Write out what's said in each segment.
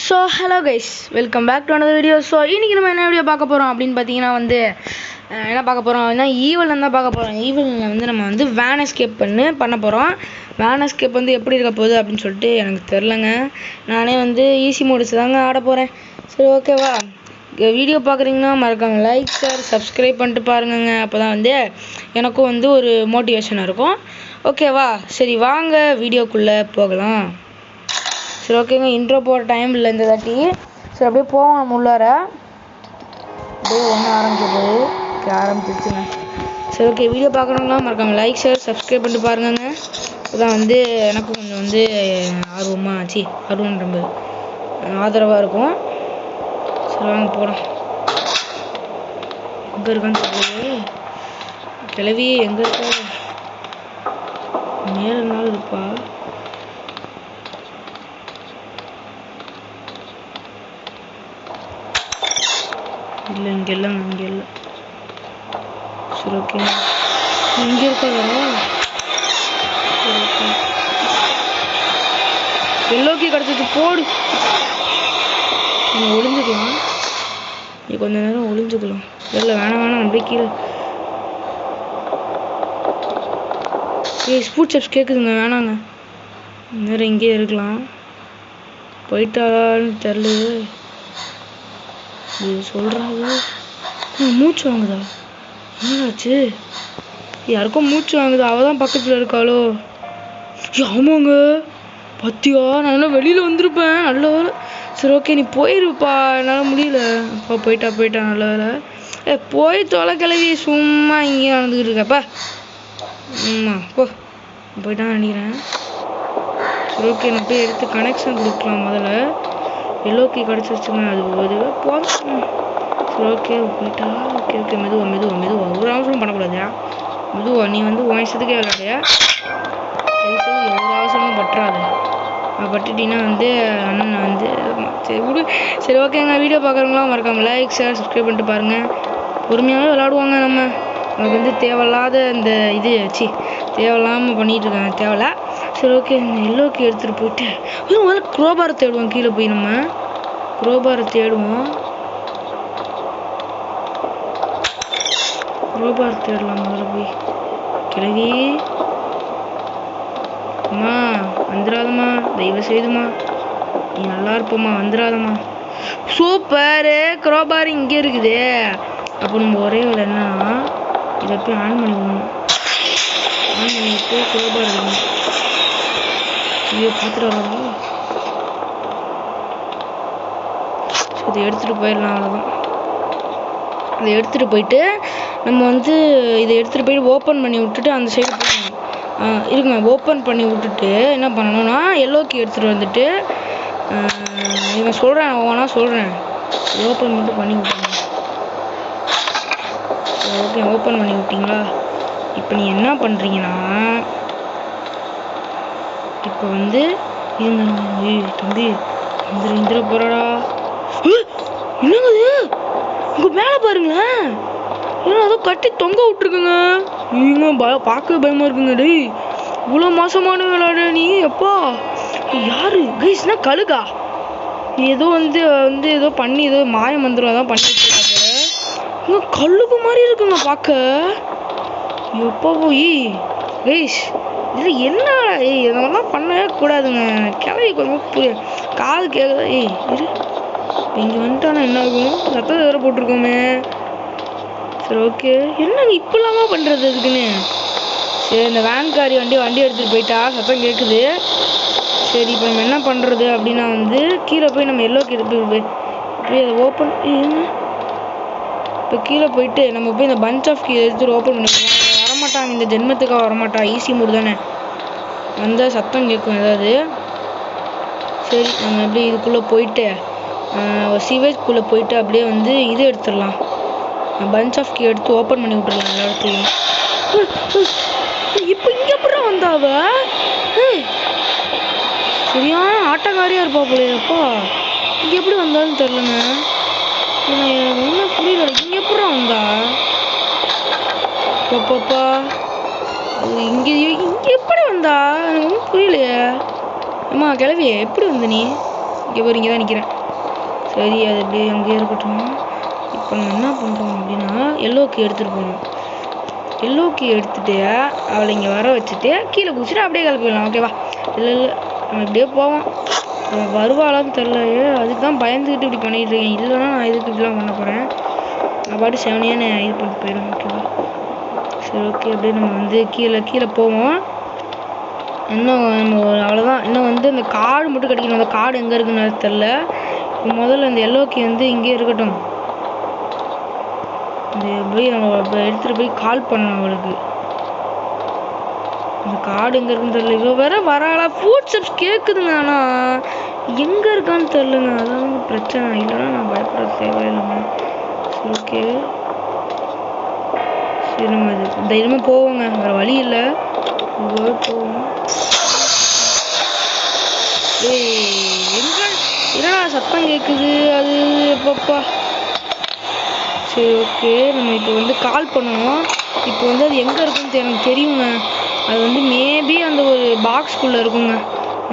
So hello guys, welcome back to another video. So இன்றைக்கி நம்ம என்ன வீடியோ பார்க்க போகிறோம் அப்படின்னு பார்த்தீங்கன்னா என்ன பார்க்க போகிறோம் அப்படின்னா ஈவல் தான் பார்க்க போகிறோம். ஈவலில் நம்ம வேன் எஸ்கேப் பண்ண போகிறோம். வேன் எஸ்கேப் எப்படி இருக்க போகுது அப்படின்னு சொல்லிட்டு எனக்கு தெரிலங்க. நானே ஈஸி மோட்ஸ் தாங்க ஆட போகிறேன். சரி, ஓகேவா? வீடியோ பார்க்குறீங்கன்னா மறக்காம லைக் ஷேர் சப்ஸ்கிரைப் பண்ணிட்டு பாருங்கங்க. அப்போ தான் எனக்கும் ஒரு மோட்டிவேஷனாக இருக்கும். ஓகேவா? சரி, வாங்க வீடியோக்குள்ளே போகலாம். சரி, ஓகேங்க. இன்ட்ரோ போகிற டைம் இல்லை இந்த தாட்டி. சரி, அப்படியே போவோம் நம்ம உள்ளார. அப்படியே ஒன்று ஆரம்பிச்சிருச்சுங்க. சரி, ஓகே. வீடியோ பார்க்கணுங்களா மறக்காம லைக் ஷேர் சப்ஸ்கிரைப் பண்ணிட்டு பாருங்கங்க. அதான் எனக்கும் கொஞ்சம் ஆர்வம்ன்ற ஆதரவாக இருக்கும். சரி, வாங்க போகலாம். எங்கே இருக்கான்னு தெரியல. கிளவி எங்கே இருக்கா? நேரம் நாள் இருப்பா. இல்லை, இங்கே இல்லை. சரி, ஓகே. இங்கே இருக்காதா? சரி, ஓகே. எல்லோக்கி கிடச்சிட்டு போடு. நீங்கள் ஒளிஞ்சுக்கலாம். நீ கொஞ்ச நேரம் ஒளிஞ்சுக்கலாம். இல்லை, வேணாம் அப்படியே கீழே. ஸ்பூட் ஸ்டெப்ஸ் கேட்குதுங்க. வேணாங்க, நேரம் இங்கேயே இருக்கலாம். போயிட்டான்னு தெரில. இது சொல்கிறாங்க. மூச்சு வாங்குதா? என்னாச்சு? யாருக்கும் மூச்சு வாங்குதா? அவள் தான் பக்கத்தில் இருக்காளோ? ஆமாங்க, பத்தியா? நான் வெளியில் வந்திருப்பேன். நல்ல வேலை. சரி, ஓகே, நீ போயிருப்பா. என்னால் முடியல. அப்பா போயிட்டா. நல்ல வேலை. போய் தொலை கிளவி. சும்மா இங்கேயே நடந்துக்கிட்டு இருக்கப்பா. போ. போயிட்டான்னு நினைக்கிறேன். சரி, ஓகே. நான் போய் எடுத்து கனெக்ஷன் கொடுக்கலாம். முதல்ல எல்லோக்கி கிடச்சிருச்சுங்க. அது போதும். சரி, ஓகே. போயிட்டா. ஓகே. மெதுவா ஒரு அவசரம் பண்ணக்கூடாதா? மெதுவா. நீ உன் இஷ்டத்துக்கே விளையாடையா? எவ்வளோ அவசரமும் பற்றாது. பட்டுட்டீங்கன்னா அண்ணன் சரி விடு. சரி, ஓகேங்க. வீடியோ பார்க்குறவங்களாம் மறக்காம லைக் ஷேர் சப்ஸ்கிரைப் பண்ணிட்டு பாருங்கள். பொறுமையாகவே விளாடுவாங்க. நமக்கு தேவையில்லாத இந்த தேவையில்லாமல் பண்ணிகிட்டு இருக்காங்க. தேவையில்ல. சரி, ஓகே. இந்த எல்லோக்கி எடுத்துகிட்டு போயிட்டு முதல்ல குரோபாரை தேடுவோம். கீழே போய் நம்ம குரோபாரை தேடலாம். முதல்ல போய். கிழவி அம்மா வந்துடாதம்மா, தயவு செய்துமா. நீ நல்லா இருப்போம்மா, வந்துடாதம்மா. சூப்பரு. குரோபார் இங்கே இருக்குது. அப்போ நம்ம ஒரே வேலை என்னன்னா இதை போய் ஆன் பண்ணிக்கணும். ஆன் பண்ணிட்டு குரோபார் இருக்கணும். ஐயோ, பார்த்துட்டு வரவா? இதை எடுத்துகிட்டு போயிடலாம். அவ்வளோதான். இதை எடுத்துகிட்டு போயிட்டு நம்ம இதை எடுத்துகிட்டு போயிட்டு ஓப்பன் பண்ணி விட்டுட்டு அந்த சைடு போகணும். இருக்குங்க. ஓப்பன் பண்ணி விட்டுட்டு என்ன பண்ணணும்னா எல்லோக்கி எடுத்துகிட்டு வந்துட்டு இவன் சொல்கிறேன், ஒவ்வொன்றா சொல்கிறேன். ஓப்பன் மட்டும் பண்ணி விட்டுருங்க. ஓகே, ஓப்பன் பண்ணி விட்டிங்களா? இப்போ நீ என்ன பண்ணுறீங்கன்னா இப்போ தம்பி இந்திர போறாடா. என்னங்க இது? உங்க மேலே பாருங்களேன். ஏன்னா அதோ கட்டி தொங்க விட்டுருக்குங்க. பார்க்கவே பயமா இருக்குங்க. டேய், இவ்வளோ மோசமான விளையாடு நீ. எப்பா யாரு கைஸ்னா? கழுகா? நீ ஏதோ ஏதோ பண்ணி ஏதோ மாய மந்திரம் தான் பண்ணி வச்சுருக்கா. கழுகு மாதிரி இருக்குங்க பார்க்க. எப்போ போய் கைஸ் இது என்ன? இதெல்லாம் பண்ணவே கூடாதுங்க. கிளவி கொஞ்சம் காது கேட்குதா? இரு, இங்கே வந்துட்டானா என்ன ஆகும்? சத்தத்தை வேற போட்டிருக்கோமே. சரி, ஓகே. என்னங்க இப்படிலாமா பண்ணுறது அதுக்குன்னு? சரி, இந்த வேன்காரி வண்டி எடுத்துகிட்டு போயிட்டா. சத்தம் கேட்குது. சரி, இப்போ நம்ம என்ன பண்ணுறது அப்படின்னா கீழே போய் நம்ம எல்லோக்கி எடுத்துகிட்டு போய் அதை ஓப்பன். இப்போ கீழே போயிட்டு நம்ம போய் இந்த பஞ்ச் ஆஃப் கீ எடுத்துகிட்டு ஓப்பன் பண்ணிக்கலாம். வரமாட்டாங்க, இந்த ஜென்மத்துக்காக வரமாட்டா. ஈஸி மூடு தானே. வந்தால் சத்தம் கேட்கும் ஏதாவது. சரி, நம்ம அப்படியே இதுக்குள்ளே போயிட்டு சிவேஜ்குள்ளே போயிட்டு அப்படியே இது எடுத்துடலாம். பஞ்ச் ஆஃப் கீ எடுத்து ஓப்பன் பண்ணி விட்டுடலாம் எல்லா இடத்துலையும். இப்போ இங்கே எப்படிதான் வந்தாவ? சரியான ஆட்டக்காரியாக இருப்பா போலையப்பா. இங்கே எப்படி வந்தாலும் தெரிலங்க. எனக்கு ஒன்றும் புரியல. இங்கே எப்படிதான் வந்தா? பாப்பா இங்கே எப்படி வந்தா? எனக்கு ஒன்றும் புரியலையே. அம்மா கிளவி எப்படி வந்த நீ? இங்கே தான் நிற்கிறேன். சரி அது அப்படியே அங்கேயே இருக்கட்டும். இப்போ நம்ம என்ன பண்ணுறோம் அப்படின்னா எல்லோ கீ எடுத்துகிட்டு போகணும். எல்லோ கீ எடுத்துகிட்டு அவளை இங்கே வர வச்சுட்டு கீழே குதிச்சுட்டு அப்படியே கிளப்பிடலாம். ஓகேவா? இல்லை நம்ம இப்படியே போவோம். வருவாளான்னு தெரிலையே, அதுக்கு தான் பயந்துக்கிட்டு இப்படி பண்ணிகிட்டு இருக்கேன். இல்லைன்னா நான் இதுக்கு இப்படிலாம் பண்ண போகிறேன். நான் பாட்டு செவனியாக இது பண்ணிட்டு போயிடுவேன். ஓகேவா? சரி ஓகே. அப்படியே நம்ம வந்து கீழே போவோம். இன்னும் நம்ம அவ்வளோதான். இன்னும் வந்து இந்த கார்டு மட்டும் கிடைக்கணும். அந்த கார்டு எங்கே இருக்குன்னு தெரில. முதல்ல இந்த எல்லோ கீ வந்து இங்கே இருக்கட்டும். இந்த போய் எடுத்துகிட்டு போய் கால் பண்ணணும் அவளுக்கு. இந்த கார்டு எங்கே இருக்குன்னு தெரியல. இவ்வளோ வேற வராளா? ஃபுட் ஸ்டெப்ஸ் கேட்குதுங்க, ஆனால் எங்கே இருக்கான்னு தெரிலங்க. அதான் வந்து பிரச்சனை. இல்லைன்னா நான் பயப்பட தேவையில்லைங்க. சரி ஓகே. சரி நம்ம இது தைரியமாக போவோங்க. வேறு வழி இல்லை. போவோம். எங்கே என்னடா சத்தம் கேட்குது? அது எப்பப்பா. சரி ஓகே. நம்ம இப்போ வந்து கால் பண்ணணும். இப்போ வந்து அது எங்கே இருக்குன்னு எனக்கு தெரியுங்க. அது வந்து மேபி அந்த ஒரு பாக்ஸ்குள்ளே இருக்குங்க.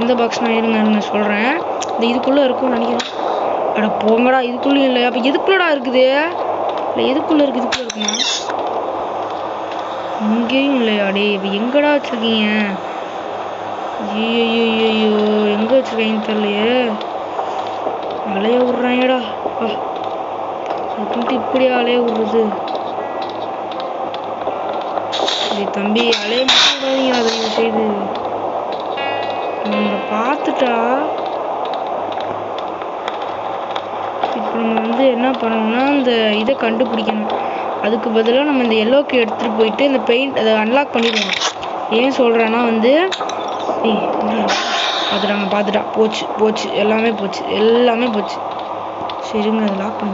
எந்த பாக்ஸ்னா இருங்க நான் சொல்கிறேன். இந்த இதுக்குள்ளே இருக்கும்னு நினைக்கிறேன். அட போங்கடா, இதுக்குள்ளேயும் இல்லை. அப்போ எதுக்குள்ளடா இருக்குது? இல்லை எதுக்குள்ளே இருக்குது? இதுக்குள்ளே இருக்குமா? இங்கேயும் இல்லையா? டே இப்போ எங்கடா வச்சுருக்கீங்க? ஐயோ எங்கே வச்சுருக்கீங்கன்னு தெரியலையே. அலைய விட்றாங்கடா. அதுக்குன்ட்டு இப்படியா அலைய விடுறது? தம்பி அலைய மட்டும் விடாதீங்க. அதை நீங்கள் செய்து நம்ம பார்த்துட்டா இப்போ நம்ம வந்து என்ன பண்ணணும்னா இந்த இதை கண்டுபிடிக்கணும். அதுக்கு பதிலாக நம்ம இந்த எல்லோக்கு எடுத்துகிட்டு போயிட்டு இந்த பெயிண்ட் அதை அன்லாக் பண்ணிடுவோம். ஏன் சொல்கிறேன்னா வந்து பார்த்துட்டா போச்சு எல்லாமே போச்சு. சரிங்க, அதை லாக் பண்ணி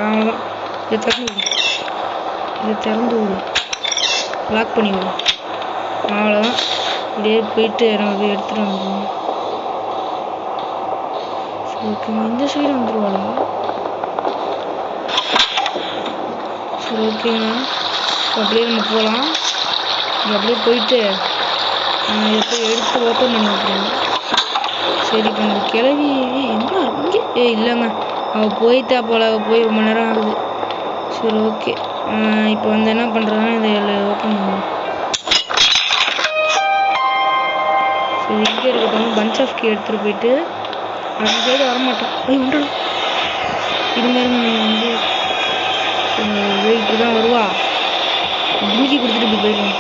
அவ்வளோதான். இதை திறந்து விடு. லாக் பண்ணி விடு. அவ்வளோதான். இப்படியே போயிட்டு நம்ம போய் எடுத்துகிட்டு வந்துடுவோம். சரி ஓகேங்க. இந்த சைடு வந்துடுவாளா? சரி ஓகேங்க. அப்படியே நம்ம போகலாம். அப்படியே போயிட்டு இதை போய் எடுத்து ஓப்பன் பண்ணி விட்டுருவோம். சரி இப்போ இந்த கிளவி எங்கே இங்கே? இல்லைங்க, அவள் போயிட்டா போல். அவள் போய் ரொம்ப நேரம் ஆகுது. சரி ஓகே. இப்போ வந்து என்ன பண்ணுறதுன்னா இதை ஓப்பன் பண்ணுவோம். சரி இங்கே இருக்கட்டும். பஞ்ச் ஆஃப் கீ எடுத்துகிட்டு போயிட்டு அந்த சைடு வரமாட்டோம். ஒன்று இருங்க நீங்கள் வந்து இப்படி தான் வருவா. இன்னைக்கு கொடுத்துட்டு இப்படி போயிடுவோம்.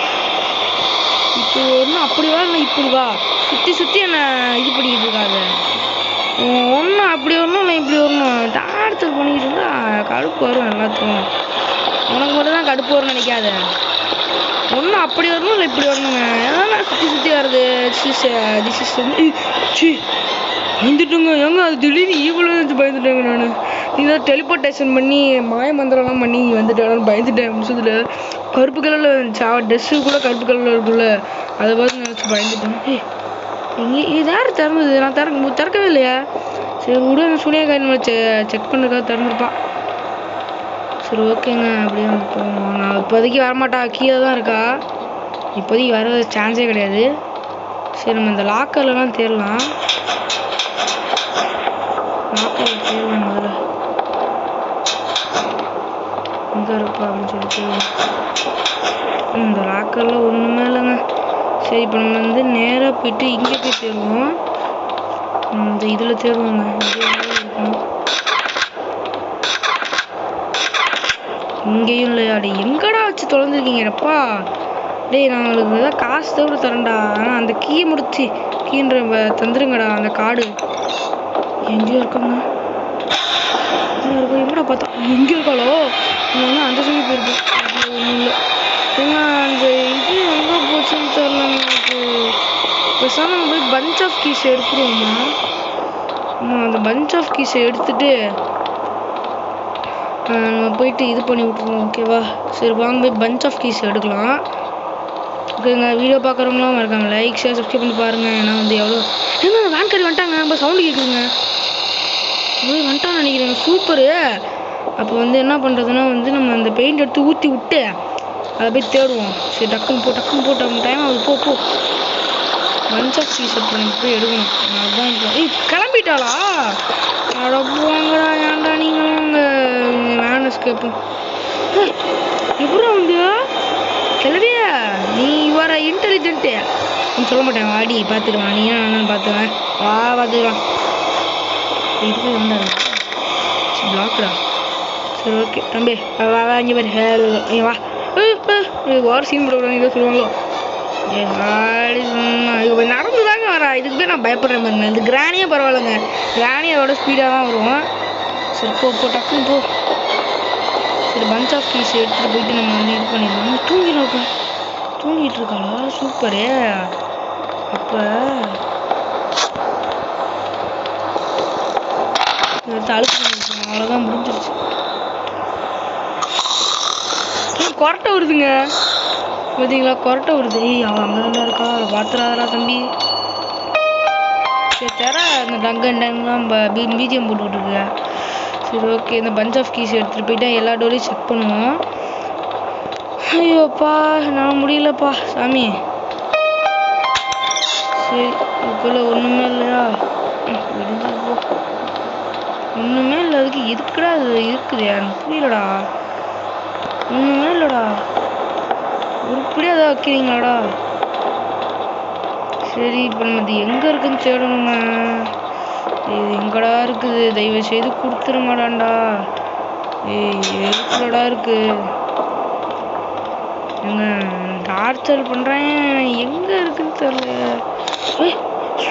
இப்போ ஒன்றும் அப்படி வா, இல்லை இப்படி வா. சுற்றி என்னை இது பண்ணிக்கிட்டு இருக்காது. ஒன்றும் அப்படி வரணும், இல்லை இப்படி வரணும். டார்ச்சர் பண்ணிக்கிட்டு இருந்தா கடுப்பு வரும் எல்லாத்துக்கும். உனக்கு மட்டும் தான் கடுப்பு வரும்னு நினைக்காத. ஒன்றும் அப்படி வரணும், இல்லை இப்படி வரணுங்க. ஏன்னா சுற்றி வருது. பயந்துட்டுங்க. ஏங்க அது திடீர்னு ஈவலும் வச்சு பயந்துட்டேங்க. நான் நீங்கள் டெலிபோர்டேஷன் பண்ணி மாய மந்திரம்லாம் பண்ணி வந்துட்டேன். பயந்துட்டேன் நிமிஷத்தில். கருப்பு கலரில் இருந்துச்சு. ட்ரெஸ்ஸு கூட கருப்பு கலரில் இருக்குல்ல, அதை பார்த்து நினச்சி பயந்துட்டேன். இங்கே இது யார் திறந்தது? நான் திறக்கவே இல்லையா? சரி விடு. அந்த சூனியக்காரி நம்மளை செக் பண்ணுறதுக்காக திறந்துருப்பான். சரி ஓகேங்க. அப்படியே வந்து போவோம். நான் இப்போதைக்கு வரமாட்டா. கீழே தான் இருக்கா. இப்போதைக்கு வர சான்ஸே கிடையாது. சரி நம்ம இந்த லாக்கர்லாம் தேடலாம். முதல்ல எங்கே இருப்பா அப்படின்னு சொல்லிட்டு இந்த லாக்கரில் ஒன்றுமே இல்லைங்க. சரி இப்போ நம்ம வந்து நேராக போயிட்டு இங்கே போய் தேடுவோம். இந்த இதில் தேடுவோங்க. இருக்கும் இங்கேயும் இல்லையா? டே எங்கடா வச்சு தொலைஞ்சிருக்கீங்கப்பா? டேய் நான் உங்களுக்கு ஏதாவது காசு கூட தரேன்டா. ஆனால் அந்த கீயை முடிச்சு கீன்ற தந்துருங்கடா. அந்த கார்டு எங்கேயோ இருக்காங்க. எங்கடா பார்த்தா எங்கே இருக்காளோ? நீங்கள் அந்த சைடு போயிருக்கோம். ஒன்றும் இல்லை ஏங்க. அந்த இது எங்கே போச்சுன்னு தெரியல எனக்கு. பேசாமல் நம்ம போய் பஞ்ச் ஆஃப் கீஸை எடுத்துருவோம்மா. அந்த பஞ்ச் ஆஃப் கீஸை எடுத்துட்டு நம்ம போயிட்டு இது பண்ணி விட்ருவோம். ஓகேவா? சரி வாங்க போய் பஞ்ச் ஆஃப் கீஸ் எடுக்கலாம். ஓகேங்க. வீடியோ பார்க்குறவங்களாம் இருக்காங்க. லைக் ஷேர் சப்ஸ்கிரைப் பண்ணி பாருங்கள். ஏன்னா வந்து எவ்வளோ ஏங்க வேன் காரி வந்துட்டாங்க. நம்ம சவுண்டு கேட்குதுங்க. போய் வந்துட்டான்னு நினைக்கிறேங்க. சூப்பரு. அப்போ வந்து என்ன பண்ணுறதுன்னா வந்து நம்ம அந்த பெயிண்ட் எடுத்து ஊற்றி விட்டு அதை போய் தேடுவோம். சரி டக்குன்னு போட்டு டைம் ஆகுது. போ பஞ்ச் ஆஃப் பீஸ் இப்போ நம்ம போய் எடுக்கணும். அதுதான் இப்போ. கிளம்பிட்டாளா? அட போங்கடா, ஏன்டா நீங்களும் உங்கள் வேன் எஸ்கேப்பும் எப்படா வந்து கிளவியா? நீ வர இன்டெலிஜென்ட்டு சொல்ல மாட்டேன். வாடி பார்த்துக்கலாம், நீ ஏன் பார்த்துக்கலாம், வா பார்த்துக்கலாம். இதுக்கு வந்தாரு பிளாக்டா. சரி ஓகே தம்பி, வா வா இங்கே பாரு, இங்கே வா. ஓவர் சீன் போடுவாங்க, இதை சொல்லுவாங்களோ. நடந்து தாங்க வரா, இதுக்கு போய் நான் பயப்படுறேன் பாருங்க. இந்த கிராணியே பரவாயில்லைங்க, கிராணி அதோட ஸ்பீடாக தான் வரும். சரி போ டக்குன்னு போ. சரி பஞ்ச் ஆஃப் பீஸ் எடுத்துகிட்டு போயிட்டு நம்ம வந்து இது பண்ணிடலாம். தூங்கிட்டு இருக்காளா? சூப்பரு. அப்போ அழுக்கு பண்ணிருக்கோம், அவ்வளோதான், முடிஞ்சிருச்சு. கொரட்டை வருதுங்க பார்த்தீங்களா? கொரட்டை வருது. அவன் அங்கே தான் இருக்கா, அவளை பார்த்துறாதரா தம்பி. சரி தர அந்த டங்கெல்லாம் பிஜிஎம் போட்டுக்கிட்டு. சரி ஓகே, இந்த பஞ்ச் ஆஃப் கீஸ் எடுத்துகிட்டு போயிட்டா எல்லா டோரையும் செக் பண்ணுவோம். ஐயோப்பா நான் முடியலப்பா சாமி. சரி இதுக்குள்ள ஒன்றுமே இல்லையா? விடுஞ்சிப்போ, ஒன்றுமே இல்லை. அதுக்கு இருக்குடா, அது இருக்குது, எனக்கு புரியலடா. ஒன்றுமே இல்லைடா, உருப்படியாக அதை வைக்கிறீங்களாடா? சரி இப்போ நம்ம இது எங்கே இருக்குதுன்னு தேடணுங்க. இது எங்கடா இருக்குது? தயவு செய்து கொடுத்துருங்கடாண்டா. எதுக்குடா இருக்கு? எங்க டார்ச்சர் பண்ணுறேன், எங்கே இருக்குன்னு தெரியல.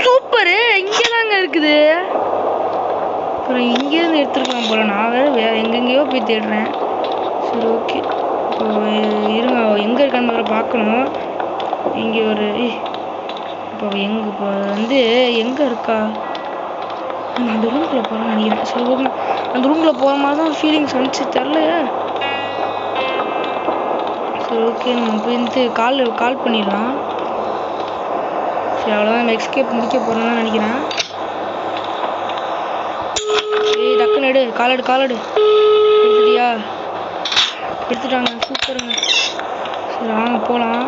சூப்பரு, இங்கே தாங்க இருக்குது. அப்புறம் இங்கேருந்து எடுத்துருக்கலாம் போல. நான் வேறு எங்கெங்கேயோ போய் தேடுறேன். சரி ஓகே, இப்போ இருங்க, எங்கே இருக்கான்னு முதல்ல பார்க்கணும். இங்கே ஒரு இப்போ இப்போ வந்து எங்கே இருக்கா? நான் அந்த ரூம்குள்ளே போகிறேன்னு நினைக்கிறேன். சரி ஓகே, அந்த ரூமில் போகிற மாதிரி தான் ஃபீலிங்ஸ் வந்துச்சு, தெரிலையே. சரி ஓகே, நம்ம போய் வந்து கால் பண்ணிடலாம். சரி அவ்வளோதான், நம்ம எஸ்கேப் முடிக்க போகிறோன்னு தான் நினைக்கிறேன். டக்குன்னு எடு, காலடு எடுத்துட்டியா? எடுத்துட்டாங்க, சூப்பருங்க. சரி வாங்க போகலாம்.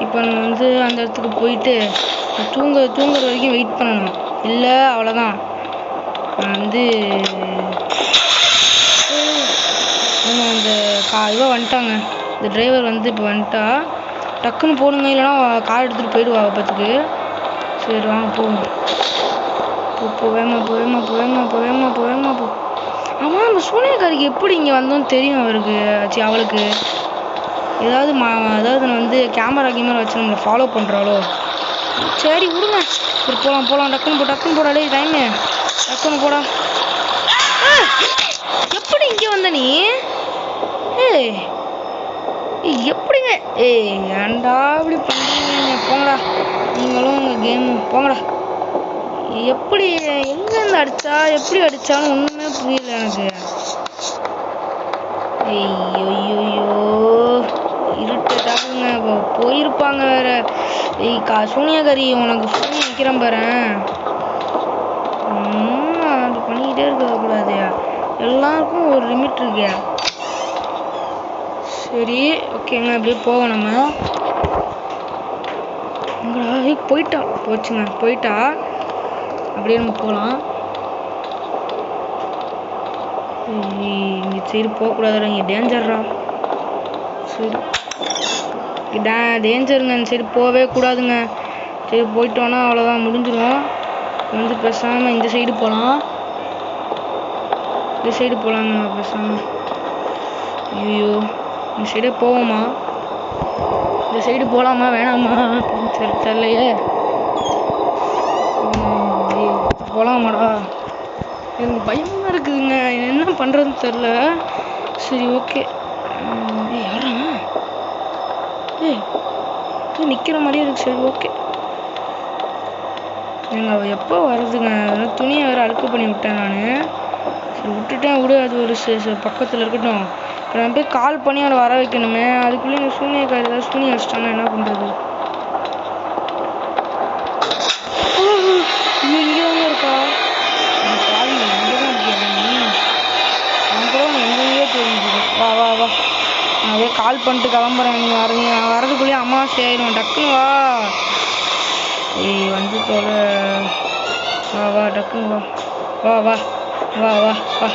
இப்போ நம்ம வந்து அந்த இடத்துக்கு போயிட்டு தூங்குற வரைக்கும் வெயிட் பண்ணணும். இல்லை அவ்வளோதான். நான் வந்து அந்த இவ வந்துட்டாங்க, இந்த டிரைவர் வந்து இப்போ வந்துட்டா. டக்குன்னு போடுங்க, இல்லைனா கார் எடுத்துகிட்டு போயிடுவா பத்துக்கு. சரி வாங்க போவோம். வேகமா போ. ஆமாம், நம்ம சூனியக்காரிக்கு எப்படி இங்கே வந்தோன்னு தெரியும் அவருக்கு, அவளுக்கு ஏதாவது நான் வந்து கேமரா வச்சு நம்மளை ஃபாலோ பண்ணுறாளோ? சரி விடுங்க, சரி போகலாம். டக்குன்னு போடா, டேய் டைமு, டக்குன்னு போடா. எப்படி இங்கே வந்த நீ? எப்படிங்க? ஏன்டா இப்படி பண்ணுறீங்க? போங்கடா, நீங்களும் உங்கள் கேமு போங்கடா. எப்படி எங்கேருந்து எப்படி அடித்தாலும் ஒன்றுமே புரியல எனக்கு. ஐயோ இருட்டாகுங்க, போயிருப்பாங்க வேற. சூனியக்காரி உனக்கு சூனியம் வைக்கிறேன் பாரு. அது பண்ணிக்கிட்டே இருக்கக்கூடாது, எல்லாருக்கும் ஒரு லிமிட் இருக்கு. சரி ஓகேங்க, அப்படியே போவோம் நம்ம. போயிட்டா அப்படியே நம்ம போகலாம். இங்கே சரி போகக்கூடாதுடா, இங்கே டேஞ்சர்ரா. சரி டேஞ்சருங்க, இந்த சைடு போகவே கூடாதுங்க. சரி போயிட்டோன்னா அவ்வளோதான், முடிஞ்சிடும். வந்து பேசாமல் இந்த சைடு போகலாம். நம்ம பேசாமல். ஐயோ இந்த சைடே போவோமா? இந்த சைடு போகலாமா வேணாமா? சரி தெரியலையே. போகலாமாடா? எனக்கு பயமாக இருக்குதுங்க, என்ன பண்ணுறதுன்னு தெரில. சரி ஓகே, யாரா நிற்கிற மாதிரியே இருக்கு. சரி ஓகே, அவள் எப்போ வருதுங்க? துணியை வேறு அழுக்கு பண்ணி விட்டேன் நான். சரி விட்டுட்டேன், விடு, அது ஒரு பக்கத்தில் இருக்கட்டும். இப்போ நான் போய் கால் பண்ணி அவளை வர வைக்கணுமே. அதுக்குள்ளே எங்கள் சூனியக்காரி ஏதாவது சூனியம் வச்சிட்டாங்கன்னா என்ன பண்ணுறது? இங்கே தாங்க இருக்கா? சாரி, இங்கே தான் இருக்கேன். நான் கூட எங்கேயோ தெரிஞ்சுது. வா நான் அதே கால் பண்ணிட்டு கிளம்புறேன். நீ வரதுக்குள்ளேயே அமாவாசை ஆயிடும். டக்குன்னு வா. ஏய் வந்து தொலை. வா வா டக்குன்னு வா வா வா வா வா வா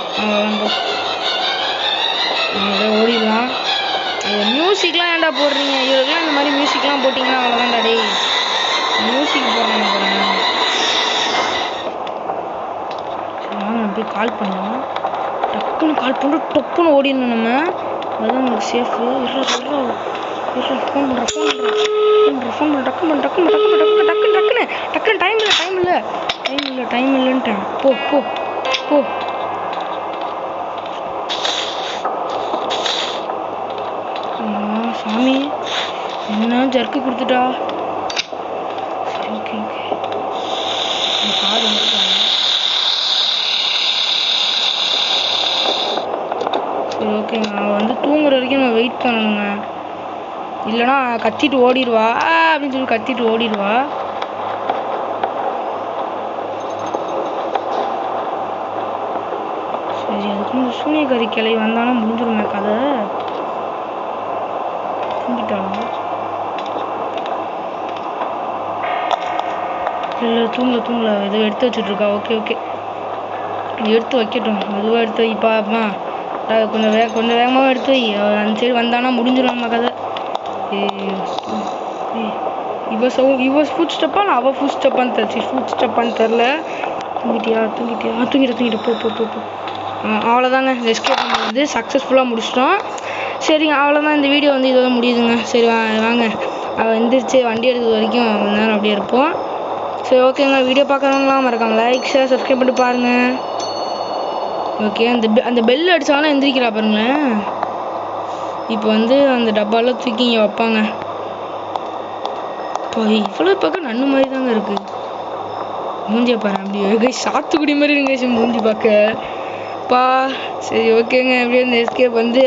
வாங்க அப்படியே ஓடிடலாம். மியூசிக்லாம் ஏன்டா போடுறீங்க? இவருக்குலாம் இந்த மாதிரி மியூசிக்லாம் போட்டிங்கன்னா அவ்வளோதான்டா டேய். மியூசிக் போடுறேன் போகிறேன். சரி வாங்க நம்ம போய் கால் பண்ணலாம். டக்குன்னு கால் பண்ணிட்டு டக்குன்னு ஓடிடணும் நம்ம. அதுதான் உங்களுக்கு சேஃபு. ஃபோன் பண்ணுறேன் டக்குன்னு டைம் இல்லைன்ட்டேன். போ போ போ. சாமி என்ன ஜர்க்கு கொடுத்துட்டா. சரி ஓகே ஓகே கார் வந்துட்டாங்க. சரி ஓகேங்க அவன் வந்து தூங்குற வரைக்கும் நம்ம வெயிட் பண்ணணுங்க. இல்லைனா கத்திட்டு ஓடிடுவா அப்படின்னு சொல்லி கத்திட்டு ஓடிடுவா. சரி அதுக்கு இந்த சூனியக்காரி கிளை வந்தாலும் முடிஞ்சிருமே கதை. தூங்கிட்டாளா? இல்லை தூங்கல ஏதோ எடுத்து வச்சுட்ருக்கா. ஓகே ஓகே எடுத்து வைக்கட்டும். மெதுவாக எடுத்து வைப்பா. அம்மா கொஞ்சம் வேகமாக எடுத்து வை. அந்த சைடு வந்தானா முடிஞ்சிடும் நம்ம கதை. இவ ஃபுட் ஸ்டெப்பா இல்லை அவள் ஃபுட் ஸ்டெப்பான்னு தெரில. தூங்கிட்ட போ. அவ்வளோதாங்க இந்த எஸ்கேப் நம்ம வந்து சக்ஸஸ்ஃபுல்லாக முடிச்சிட்டோம். சரிங்க அவ்வளோதான் இந்த வீடியோ வந்து இதோட முடியுதுங்க. சரி வாங்க அவள் எந்திரிச்சு வண்டி எடுக்கிறது வரைக்கும் கொஞ்ச நேரம் அப்படியே இருப்போம். சரி ஓகேங்க வீடியோ பார்க்குறவங்களாம் மறக்காம லைக் ஷேர் சப்ஸ்கிரைப் பண்ணி பாருங்கள். ஓகே அந்த பெல் அடித்தாலும் எந்திரிக்கிறா பாருங்களேன். இப்போ வந்து அந்த டப்பாலாம் தூக்கி இங்கே வைப்பாங்க. இப்போ இவ்வளோ பார்க்க நன்னு மாதிரி தாங்க இருக்குது. மூஞ்சியை பாரு அப்படி சாத்துக்குடி மாதிரி இருங்க மூஞ்சி பார்க்கப்பா. சரி ஓகேங்க எப்படியே இந்த எஸ்கேப் வந்து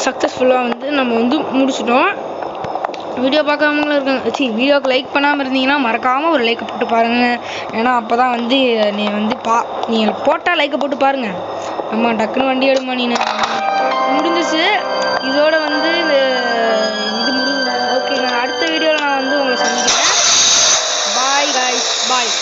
சக்ஸஸ்ஃபுல்லாக வந்து நம்ம வந்து முடிச்சிட்டோம். வீடியோ பார்க்காமங்களும் இருக்காங்க. வீடியோவுக்கு லைக் பண்ணாமல் இருந்தீங்கன்னா மறக்காமல் ஒரு லைக்கை போட்டு பாருங்கள். ஏன்னா அப்போ தான் வந்து நீங்கள் போட்டால் லைக்கை போட்டு பாருங்கள். அம்மா டக்குன்னு வண்டி எடுமா நீ. முடிஞ்சிச்சு இதோட வந்து இது முடிஞ்சு. ஓகேங்க அடுத்த வீடியோவில் நான் வந்து உங்களை சந்திக்கிறேன். Bye guys bye.